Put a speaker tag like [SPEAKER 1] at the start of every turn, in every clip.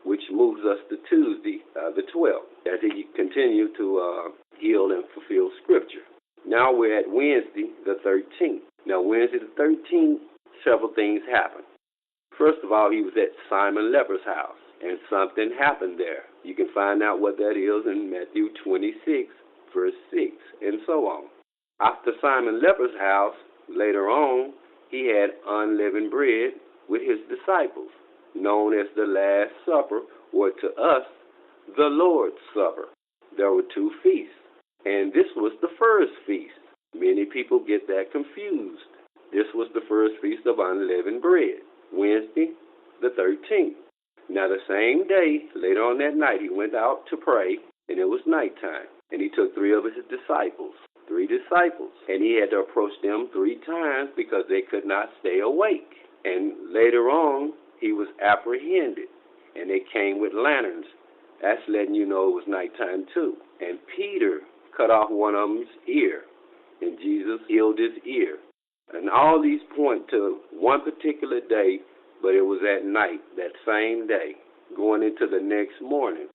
[SPEAKER 1] which moves us to Tuesday, the 12th, as he continued to heal and fulfill Scripture. Now we're at Wednesday, the 13th. Now, Wednesday, the 13th, several things happened. First of all, he was at Simon Leper's house, and something happened there. You can find out what that is in Matthew 26, verse 6, and so on. After Simon Leper's house, later on, he had unleavened bread with his disciples, known as the Last Supper, or to us, the Lord's Supper. There were two feasts, and this was the first feast. Many people get that confused. This was the first feast of unleavened bread, Wednesday, the 13th. Now, the same day, later on that night, he went out to pray, and it was nighttime, and he took three of his disciples, and he had to approach them 3 times because they could not stay awake. And later on, he was apprehended, and they came with lanterns. That's letting you know it was nighttime too. And Peter cut off one of them's ear, and Jesus healed his ear. And all these point to one particular day, but it was at night, that same day, going into the next morning.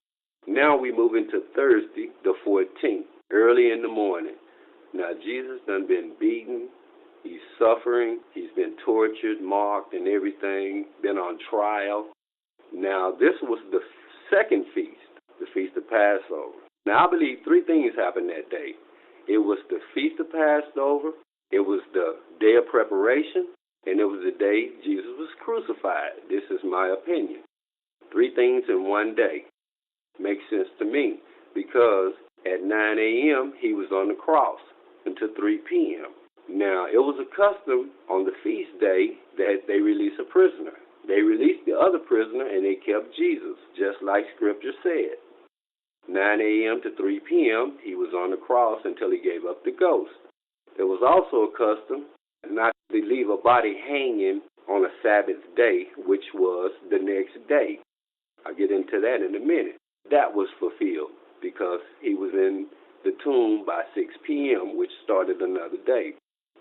[SPEAKER 1] Now we move into Thursday, the 14th, early in the morning. Now, Jesus done been beaten. He's suffering. He's been tortured, marked, and everything, been on trial. Now, this was the second feast, the Feast of Passover. Now, I believe 3 things happened that day. It was the Feast of Passover, it was the day of preparation, and it was the day Jesus was crucified. This is my opinion. 3 things in one day. Makes sense to me because at 9 a.m. he was on the cross until 3 p.m. Now, it was a custom on the feast day that they release a prisoner. They released the other prisoner and they kept Jesus, just like Scripture said. 9 a.m. to 3 p.m. he was on the cross until he gave up the ghost. There was also a custom not to leave a body hanging on a Sabbath day, which was the next day. I'll get into that in a minute. That was fulfilled because he was in the tomb by 6 p.m., which started another day.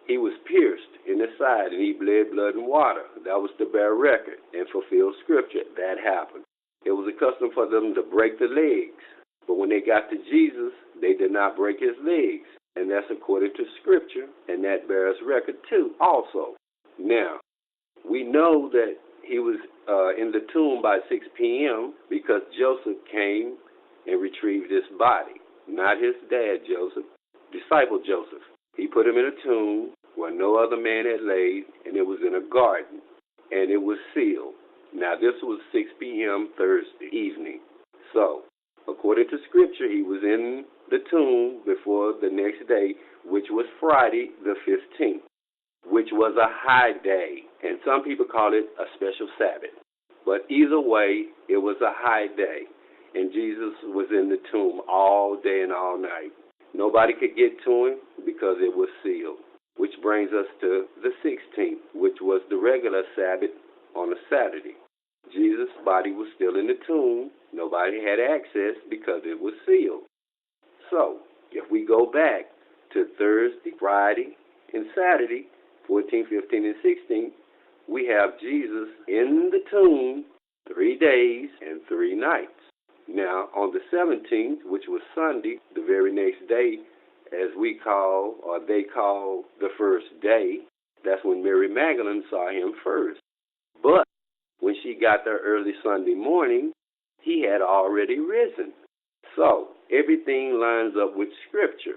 [SPEAKER 1] He was pierced in the side, and he bled blood and water. That was to bear record and fulfill Scripture. That happened. It was a custom for them to break the legs. But when they got to Jesus, they did not break his legs. And that's according to Scripture, and that bears record too also. Now, we know that he was in the tomb by 6 p.m. because Joseph came and retrieved his body. Not his dad, Joseph, disciple Joseph. He put him in a tomb where no other man had laid, and it was in a garden, and it was sealed. Now, this was 6 p.m. Thursday evening. So, according to Scripture, he was in the tomb before the next day, which was Friday the 15th, which was a high day. And some people call it a special Sabbath. But either way, it was a high day. And Jesus was in the tomb all day and all night. Nobody could get to him because it was sealed, which brings us to the 16th, which was the regular Sabbath on a Saturday. Jesus' body was still in the tomb. Nobody had access because it was sealed. So, if we go back to Thursday, Friday, and Saturday, 14, 15, and 16, we have Jesus in the tomb 3 days and 3 nights. Now, on the 17th, which was Sunday, the very next day, as we call, or they call, the first day, that's when Mary Magdalene saw him first. But when she got there early Sunday morning, he had already risen. So, everything lines up with Scripture.